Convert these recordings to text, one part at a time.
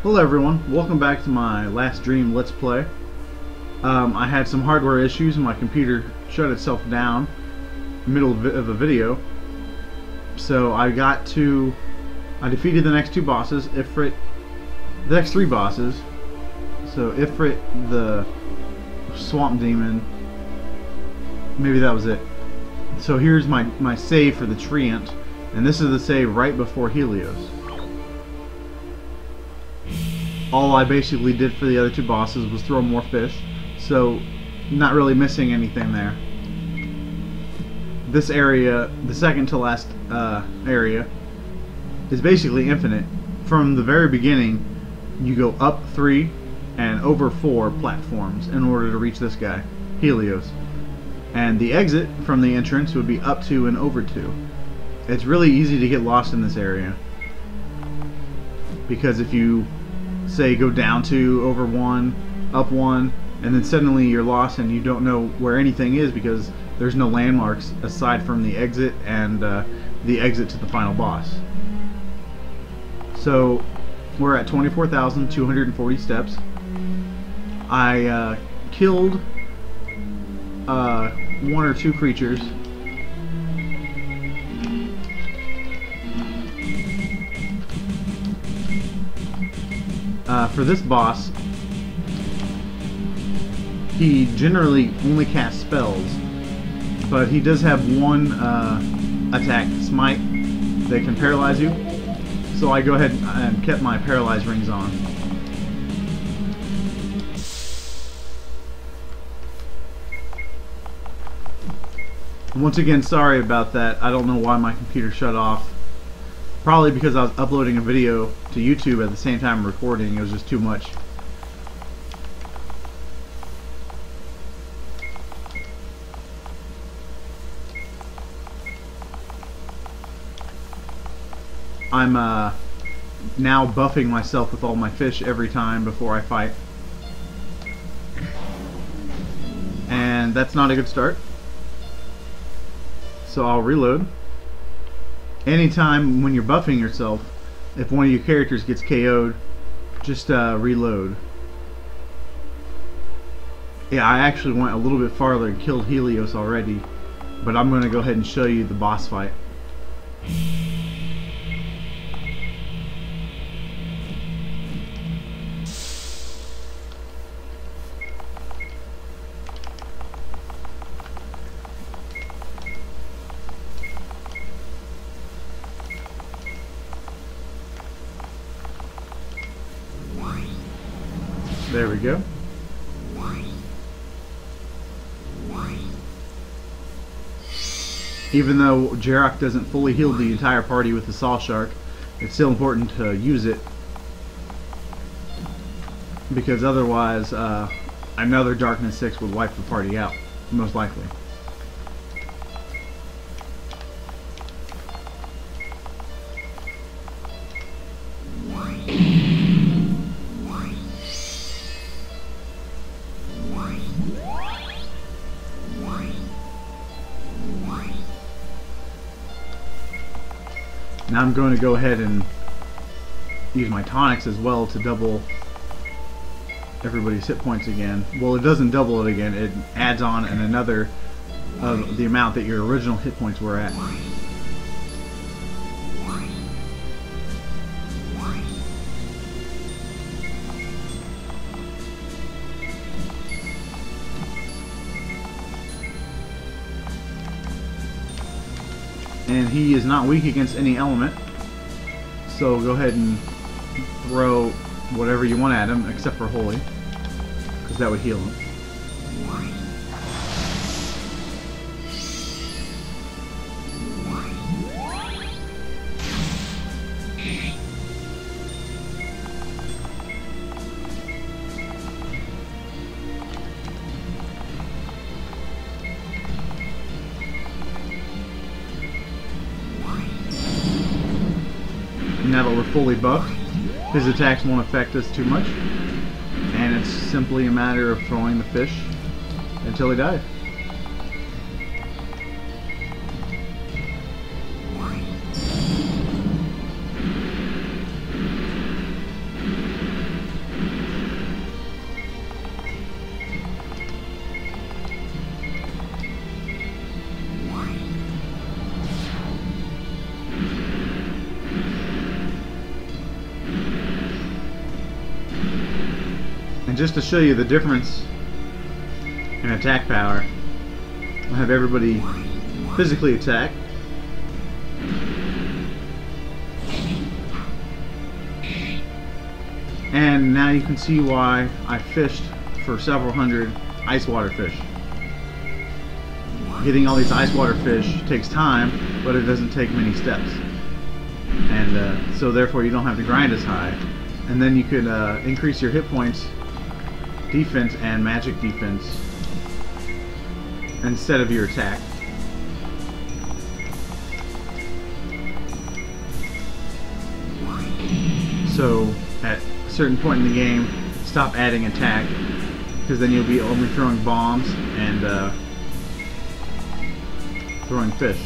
Hello everyone, welcome back to my Last Dream Let's Play. I had some hardware issues and my computer shut itself down in the middle of a video. So I defeated the next two bosses, Ifrit, the next three bosses. So Ifrit, the Swamp Demon, maybe that was it. So here's my save for the Treant, and this is the save right before Helios. All I basically did for the other two bosses was throw more fish, so not really missing anything there. This area, the second to last area, is basically infinite. From the very beginning, you go up 3 and over 4 platforms in order to reach this guy, Helios. And the exit from the entrance would be up 2 and over 2. It's really easy to get lost in this area, because if you say go down 2, over 1, up 1, and then suddenly you're lost and you don't know where anything is because there's no landmarks aside from the exit and the exit to the final boss. So we're at 24,240 steps. I killed 1 or 2 creatures. For this boss, he generally only casts spells, but he does have one attack, Smite, that can paralyze you. So I go ahead and kept my paralyzed rings on. Once again, sorry about that. I don't know why my computer shut off. Probably because I was uploading a video to YouTube at the same time recording. It was just too much. I'm now buffing myself with all my fish every time before I fight. And that's not a good start. So I'll reload. Anytime when you're buffing yourself, if one of your characters gets KO'd, just reload. Yeah, I actually went a little bit farther and killed Helios already, but I'm going to go ahead and show you the boss fight. There we go. Even though Jarok doesn't fully heal the entire party with the Saw Shark, it's still important to use it, because otherwise another Darkness 6 would wipe the party out, most likely. Now I'm going to go ahead and use my tonics as well to double everybody's hit points again. Well, it doesn't double it again, it adds on another of the amount that your original hit points were at. And he is not weak against any element, so go ahead and throw whatever you want at him except for Holy, because that would heal him. Now that we're fully buffed, his attacks won't affect us too much, and it's simply a matter of throwing the fish until he dies. And just to show you the difference in attack power, I'll have everybody physically attack. And now you can see why I fished for several hundred ice water fish. Getting all these ice water fish takes time, but it doesn't take many steps. And so therefore you don't have to grind as high. And then you could increase your hit points, defense, and magic defense instead of your attack. So at a certain point in the game, stop adding attack, because then you'll be only throwing bombs and throwing fish.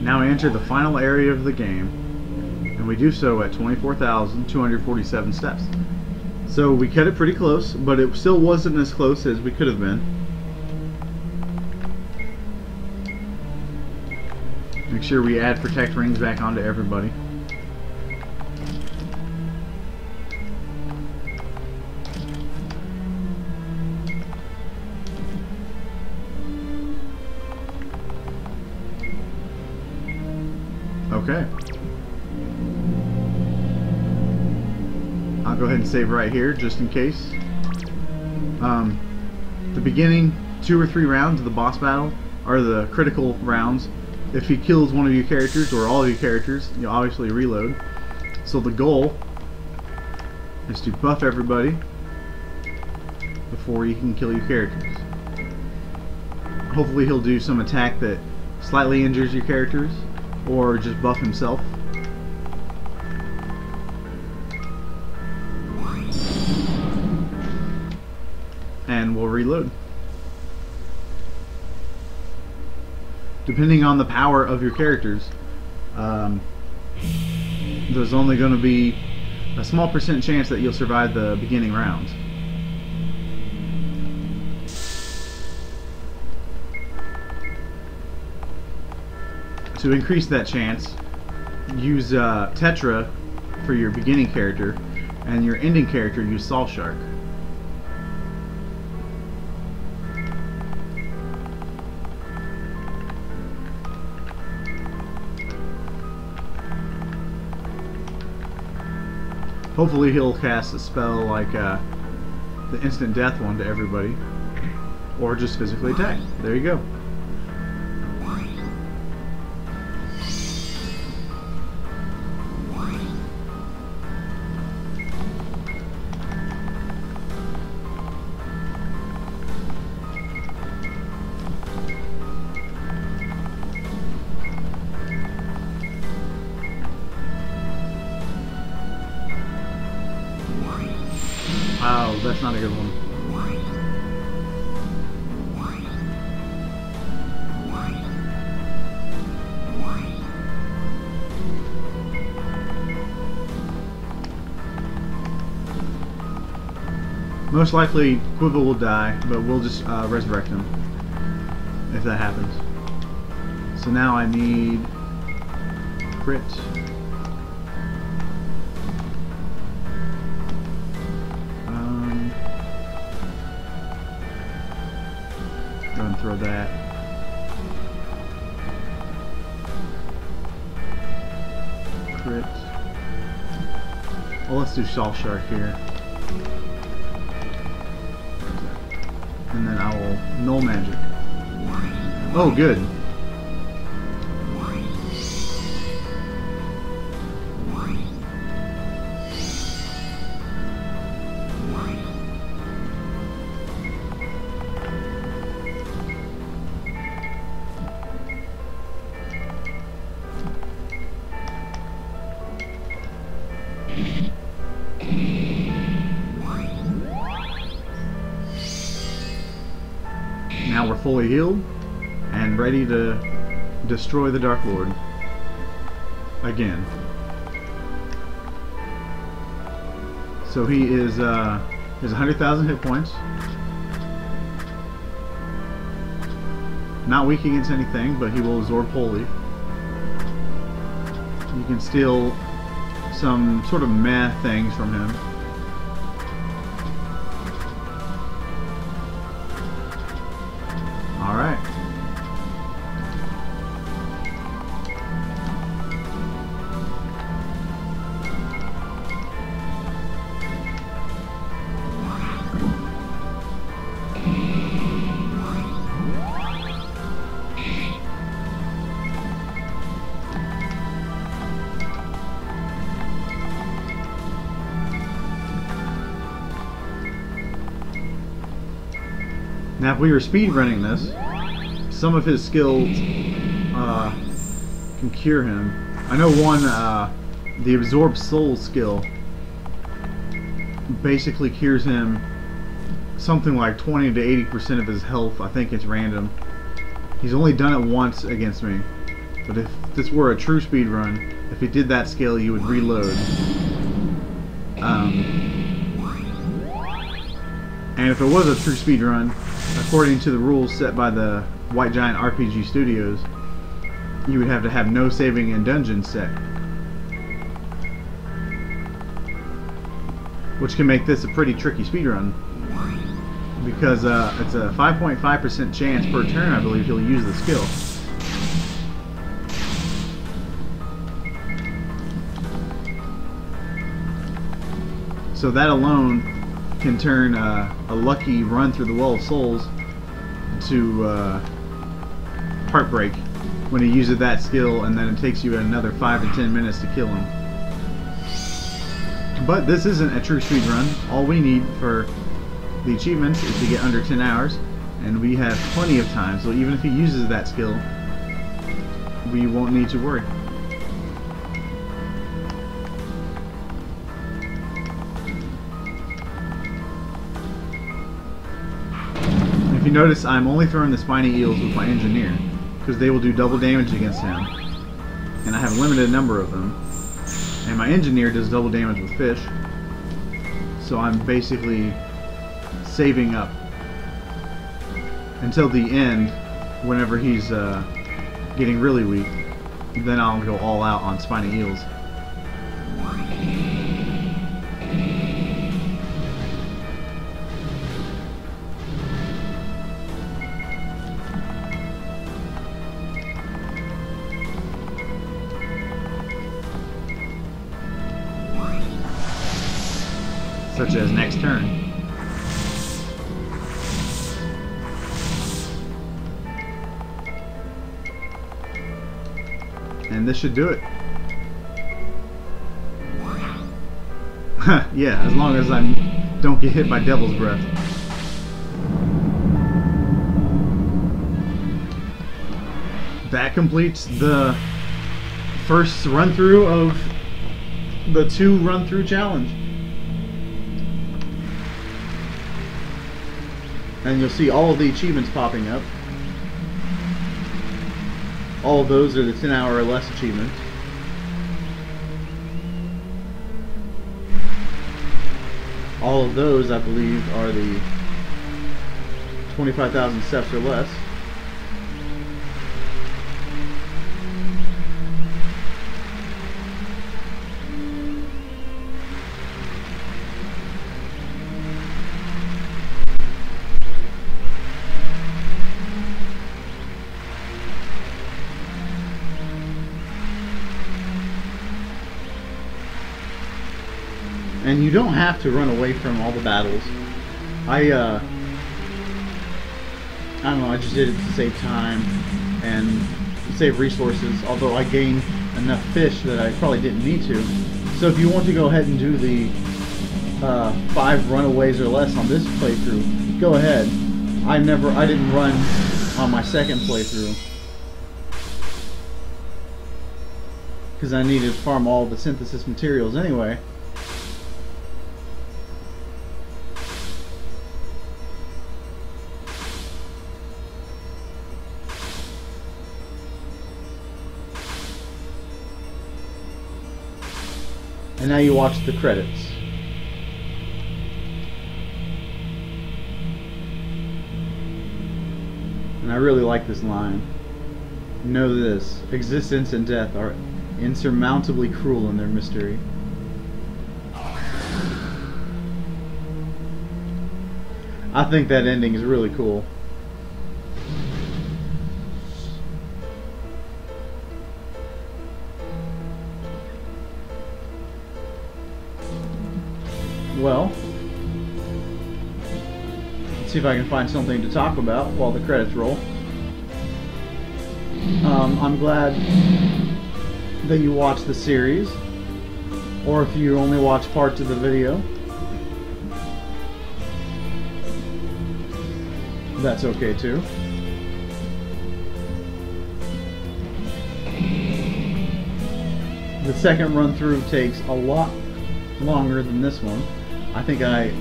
Now we enter the final area of the game, and we do so at 24,247 steps. So we cut it pretty close, but it still wasn't as close as we could have been. Make sure we add protect rings back onto everybody. Okay. I'll go ahead and save right here just in case. The beginning 2 or 3 rounds of the boss battle are the critical rounds. If he kills one of your characters or all of your characters, you'll obviously reload. So the goal is to buff everybody before you can kill your characters. Hopefully he'll do some attack that slightly injures your characters, or just buff himself. And we'll reload. Depending on the power of your characters, there's only going to be a small % chance that you'll survive the beginning rounds. To increase that chance, use Tetra for your beginning character, and your ending character use Salt Shark. Hopefully he'll cast a spell like the instant death one to everybody, or just physically attack. There you go. Oh, that's not a good one. Most likely Quivel will die, but we'll just resurrect him if that happens. So now I need crit. Go and throw that. Crit. Well, let's do Salt Shark here. And then I will null magic. Oh, good. Now we're fully healed and ready to destroy the Dark Lord again. So he is has 100,000 hit points. Not weak against anything, but he will absorb wholly. You can steal some sort of meh things from him. Alright. Now, if we were speedrunning this, some of his skills can cure him. I know one, the Absorb Soul skill, basically cures him something like 20 to 80% of his health. I think it's random. He's only done it once against me. But if this were a true speedrun, if he did that skill, you would reload. And if it was a true speedrun, according to the rules set by the White Giant RPG Studios, you would have to have no saving in dungeons set, which can make this a pretty tricky speedrun, because it's a 5.5% chance per turn, I believe, he'll use the skill. So that alone can turn a lucky run through the Well of Souls to heartbreak when he uses that skill, and then it takes you another 5 to 10 minutes to kill him. But this isn't a true speedrun. All we need for the achievements is to get under 10 hours, and we have plenty of time, so even if he uses that skill, we won't need to worry. If you notice, I'm only throwing the spiny eels with my engineer, because they will do double damage against him, and I have a limited number of them, and my engineer does double damage with fish, so I'm basically saving up until the end. Whenever he's getting really weak, then I'll go all out on spiny eels. Such as next turn. And this should do it. Yeah, as long as I don't get hit by Devil's Breath. That completes the first run-through of the 2 run-through challenge. And you'll see all of the achievements popping up. All of those are the 10 hour or less achievements. All of those, I believe, are the 25,000 steps or less. And you don't have to run away from all the battles. I don't know, I just did it to save time and save resources, although I gained enough fish that I probably didn't need to. So if you want to go ahead and do the 5 runaways or less on this playthrough, go ahead. I didn't run on my second playthrough because I needed to farm all the synthesis materials anyway. And now you watch the credits. And I really like this line. Know this, existence and death are insurmountably cruel in their mystery. I think that ending is really cool. Well, let's see if I can find something to talk about while the credits roll. I'm glad that you watched the series, or if you only watch parts of the video, that's okay too. The second run through takes a lot longer than this one. I think I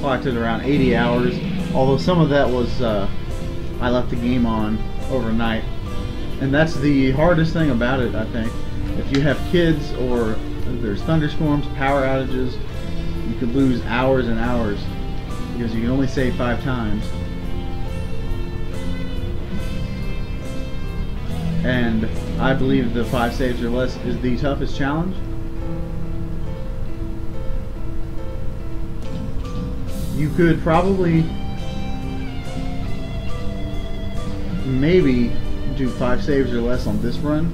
clocked it around 80 hours, although some of that was I left the game on overnight. And that's the hardest thing about it, I think. If you have kids or if there's thunderstorms, power outages, you could lose hours and hours because you can only save 5 times. And I believe the 5 saves or less is the toughest challenge. You could probably maybe do 5 saves or less on this run.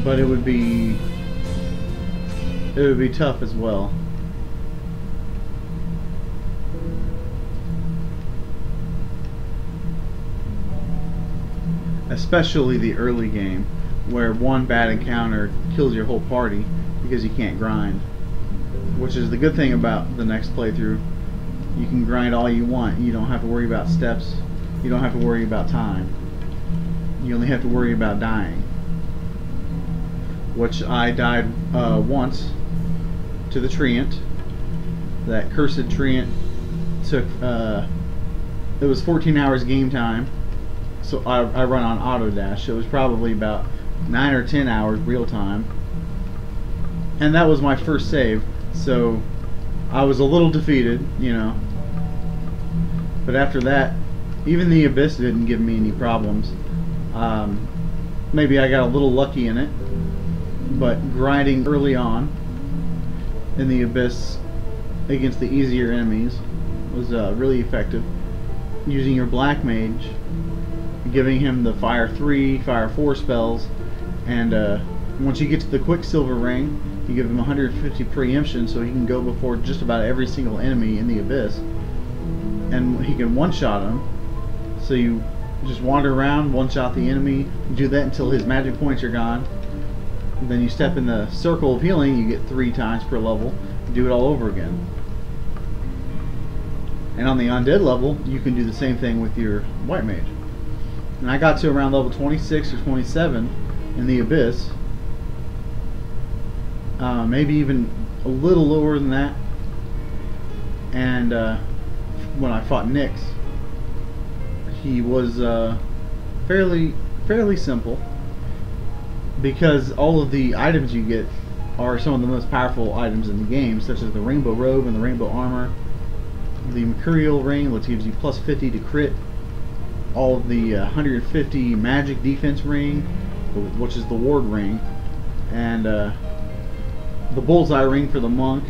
But it would be tough as well. Especially the early game, where one bad encounter kills your whole party because you can't grind. Which is the good thing about the next playthrough. You can grind all you want. You don't have to worry about steps. You don't have to worry about time. You only have to worry about dying. Which I died once to the Treant. That cursed Treant took, it was 14 hours game time. So I run on auto dash. So it was probably about 9 or 10 hours real time. And that was my first save. So I was a little defeated, you know. But after that, even the Abyss didn't give me any problems. Maybe I got a little lucky in it. But grinding early on in the Abyss against the easier enemies was really effective. Using your Black Mage, giving him the Fire 3, Fire 4 spells, and once you get to the Quicksilver Ring, you give him 150 preemption so he can go before just about every single enemy in the Abyss. And he can one-shot them. So you just wander around, one-shot the enemy, do that until his magic points are gone. And then you step in the circle of healing, you get 3 times per level, do it all over again. And on the undead level, you can do the same thing with your White Mage. And I got to around level 26 or 27 in the Abyss. Maybe even a little lower than that. And when I fought Nyx, he was fairly simple, because all of the items you get are some of the most powerful items in the game, such as the Rainbow Robe and the Rainbow Armor. The Mercurial Ring, which gives you plus 50 to crit. All of the 150 Magic Defense Ring, which is the Ward Ring. And the Bullseye Ring for the Monk.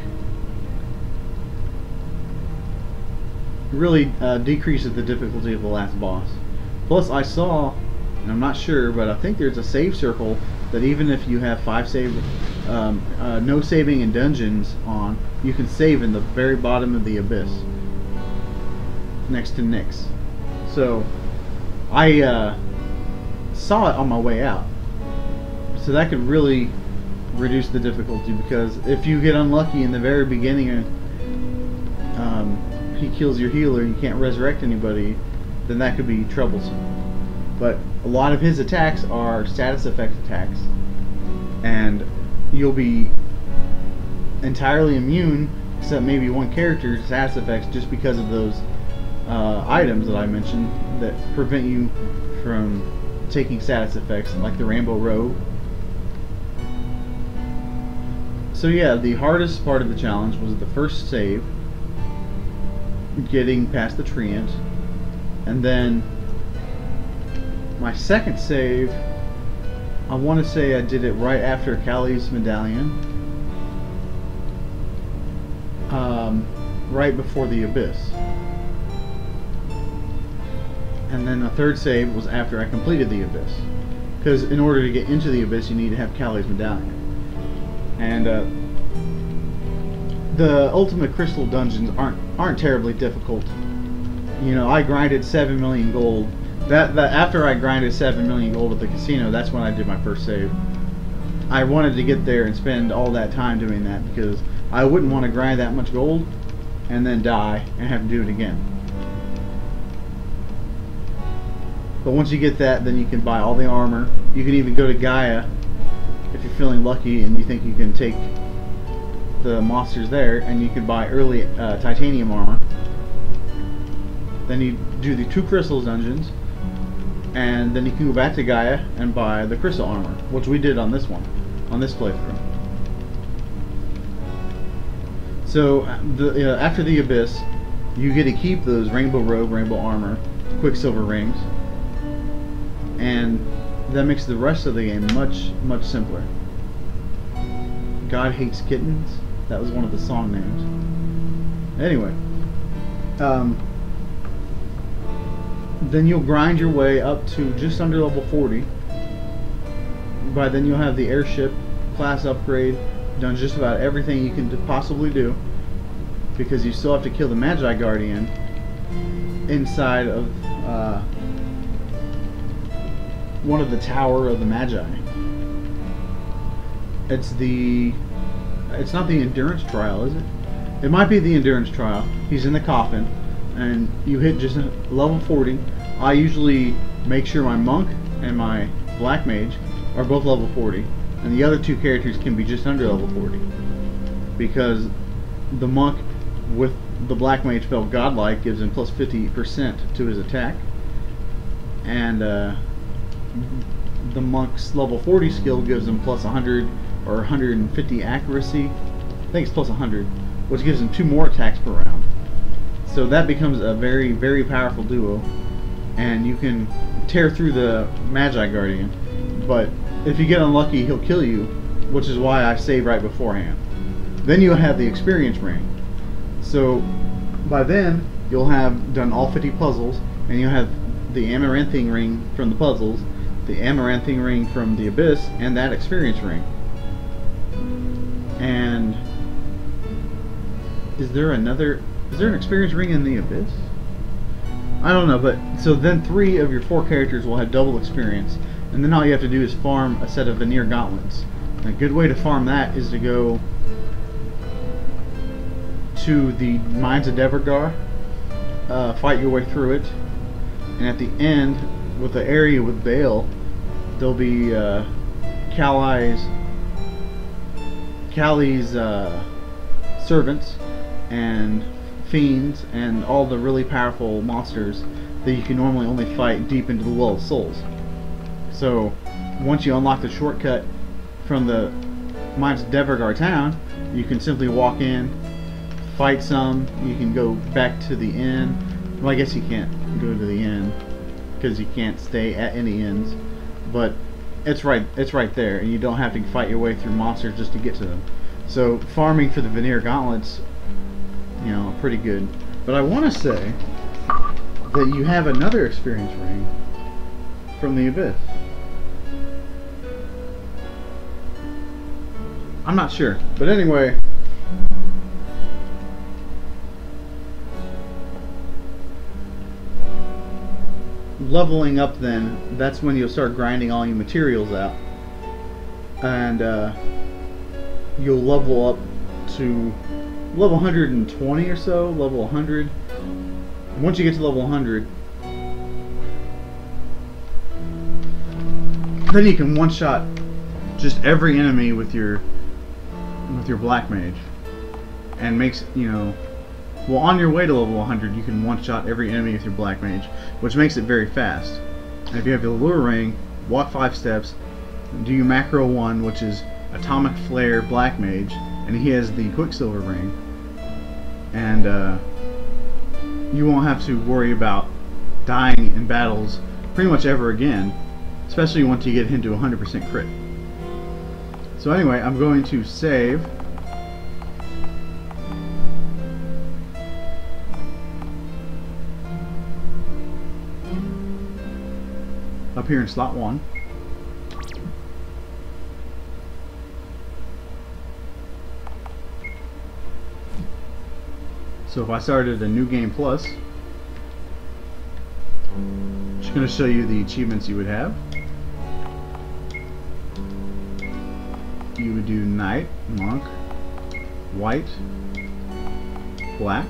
It really decreases the difficulty of the last boss. Plus I saw, and I'm not sure, but I think there's a save circle that even if you have 5 save, no saving in dungeons on, you can save in the very bottom of the Abyss, next to Nyx. So I saw it on my way out, so that could really reduce the difficulty, because if you get unlucky in the very beginning and he kills your healer and you can't resurrect anybody, then that could be troublesome. But a lot of his attacks are status effect attacks, and you'll be entirely immune, except maybe one character's status effects, just because of those items that I mentioned that prevent you from taking status effects like the Rainbow Robe. So yeah, the hardest part of the challenge was the first save, getting past the treant, and then my second save, I want to say I did it right after Callie's medallion, right before the Abyss. And then the third save was after I completed the Abyss, because in order to get into the Abyss you need to have Callie's medallion. And the Ultimate Crystal dungeons aren't terribly difficult. You know, I grinded 7 million gold. That after I grinded 7 million gold at the casino, that's when I did my first save. I wanted to get there and spend all that time doing that because I wouldn't want to grind that much gold and then die and have to do it again. But once you get that, then you can buy all the armor. You can even go to Gaia if you're feeling lucky and you think you can take the monsters there, and you can buy early titanium armor. Then you do the 2 crystals dungeons, and then you can go back to Gaia and buy the crystal armor, which we did on this one, on this playthrough. So after the Abyss, you get to keep those Rainbow Robe, Rainbow Armor, Quicksilver Rings, and that makes the rest of the game much, much simpler. God Hates Kittens. That was one of the song names. Anyway, then you'll grind your way up to just under level 40. By then you'll have the airship class upgrade, done just about everything you can possibly do, because you still have to kill the Magi Guardian inside of one of the Tower of the Magi. It's not the Endurance Trial, is it? It might be the Endurance Trial. He's in the coffin, and you hit just level 40. I usually make sure my monk and my black mage are both level 40, and the other 2 characters can be just under level 40, because the monk with the black mage spell Godlike gives him plus 50% to his attack, and the monk's level 40 skill gives him plus 100 or 150 accuracy. I think it's plus 100, which gives him 2 more attacks per round. So that becomes a very, very powerful duo, and you can tear through the Magi Guardian. But if you get unlucky, he'll kill you, which is why I save right beforehand. Then you'll have the experience ring. So by then you'll have done all 50 puzzles, and you'll have the amaranthine ring from the puzzles, the amaranthine ring from the Abyss, and that experience ring. And is there an experience ring in the Abyss? I don't know, but so then 3 of your 4 characters will have double experience, and then all you have to do is farm a set of Veneer Gauntlets. And a good way to farm that is to go to the Mines of Devergar, fight your way through it, and at the end, with the area with Baal, there'll be Callie's servants and fiends and all the really powerful monsters that you can normally only fight deep into the Well of Souls. So once you unlock the shortcut from the Mines of Devergar town, you can simply walk in, fight some. You can go back to the inn. Well, I guess you can't go to the inn because you can't stay at any inns, but it's right there, and you don't have to fight your way through monsters just to get to them. So farming for the Veneer Gauntlets, you know, are pretty good. But I want to say that you have another experience ring from the Abyss. I'm not sure, but anyway, leveling up, then that's when you'll start grinding all your materials out, and you'll level up to level 120 or so, level 100. Once you get to level 100, then you can one-shot just every enemy with your black mage, and makes, you know, well, on your way to level 100 you can one-shot every enemy with your black mage, which makes it very fast. And if you have the lure ring, walk 5 steps, do your macro 1, which is Atomic Flare Black Mage, and he has the Quicksilver ring, and you won't have to worry about dying in battles pretty much ever again, especially once you get into 100% crit. So anyway, I'm going to save. Up here in slot 1. So if I started a new game plus, it's going to show you the achievements you would have. You would do Knight, Monk, White, Black,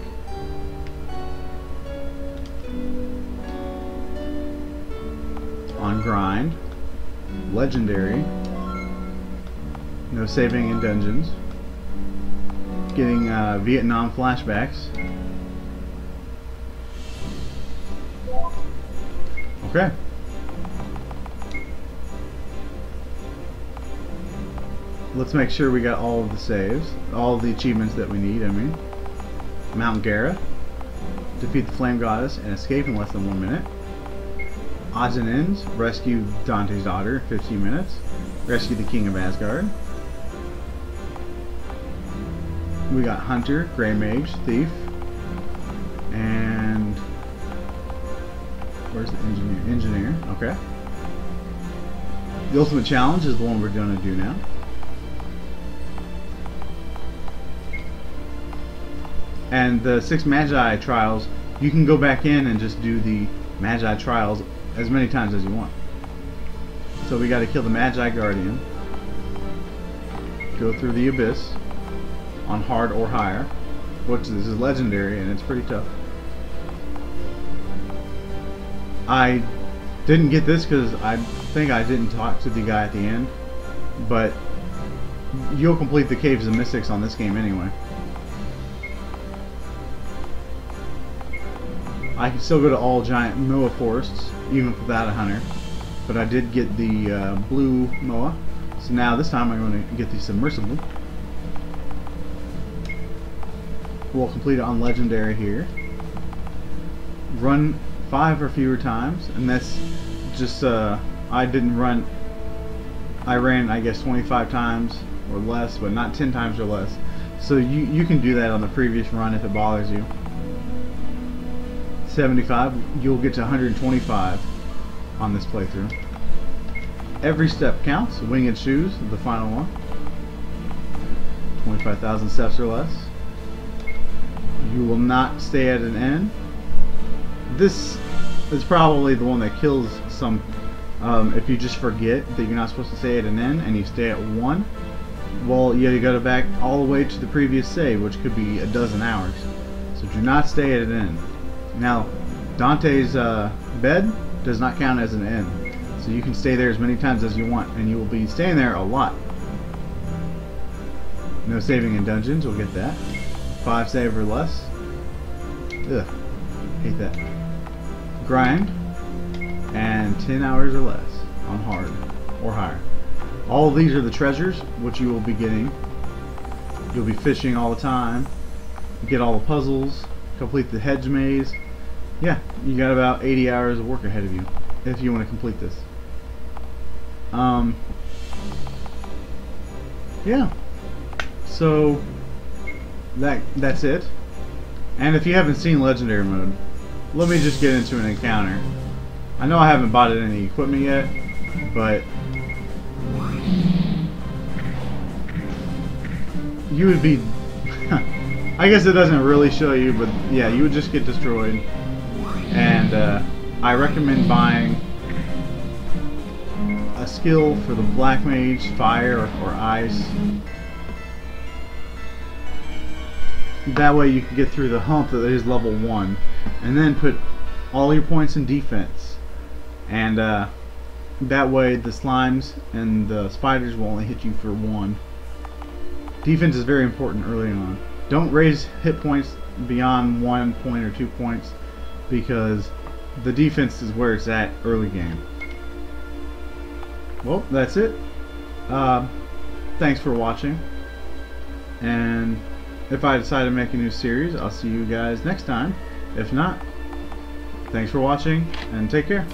on Grind, Legendary, no saving in dungeons, getting Vietnam flashbacks. Okay. Let's make sure we got all of the saves, all of the achievements that we need, I mean. Mount Gara, defeat the Flame Goddess and escape in less than 1 minute. Odds and Ends, rescue Dante's daughter, 15 minutes. Rescue the King of Asgard. We got Hunter, Grey Mage, Thief, and where's the Engineer? Engineer, okay. The Ultimate Challenge is the one we're going to do now. And the 6 Magi trials, you can go back in and just do the Magi trials as many times as you want. So we got to kill the Magi Guardian, go through the Abyss on hard or higher, which this is legendary and it's pretty tough. I didn't get this because I think I didn't talk to the guy at the end, but you'll complete the Caves of Mystics on this game anyway. I can still go to all giant Moa forests even without a hunter, but I did get the blue Moa, so now this time I'm going to get the submersible. We'll complete it on legendary here. Run 5 or fewer times, and that's just I didn't run. I ran, I guess, 25 times or less, but not 10 times or less. So you can do that on the previous run if it bothers you. 75, you'll get to 125 on this playthrough. Every step counts. Winged Shoes, the final one. 25,000 steps or less. You will not stay at an inn. This is probably the one that kills some. If you just forget that you're not supposed to stay at an inn and you stay at 1, well, you gotta go back all the way to the previous save, which could be a dozen hours. So do not stay at an inn. Now, Dante's bed does not count as an inn, so you can stay there as many times as you want, and you will be staying there a lot. No saving in dungeons, we'll get that. 5 save or less. Ugh, hate that. Grind, and 10 hours or less on hard or higher. All of these are the treasures which you will be getting. You'll be fishing all the time, get all the puzzles, complete the hedge maze. Yeah, you got about 80 hours of work ahead of you if you want to complete this. Yeah, so that's it. And if you haven't seen legendary mode, let me just get into an encounter. I know I haven't bought any equipment yet, but you would be I guess it doesn't really show you, but yeah, you would just get destroyed. And I recommend buying a skill for the Black Mage, Fire or Ice. That way you can get through the hump that is level 1, and then put all your points in defense. And that way the slimes and the spiders will only hit you for 1. Defense is very important early on. Don't raise hit points beyond 1 point or 2 points, because the defense is where it's at early game. Well, that's it. Thanks for watching. And if I decide to make a new series, I'll see you guys next time. If not, thanks for watching and take care.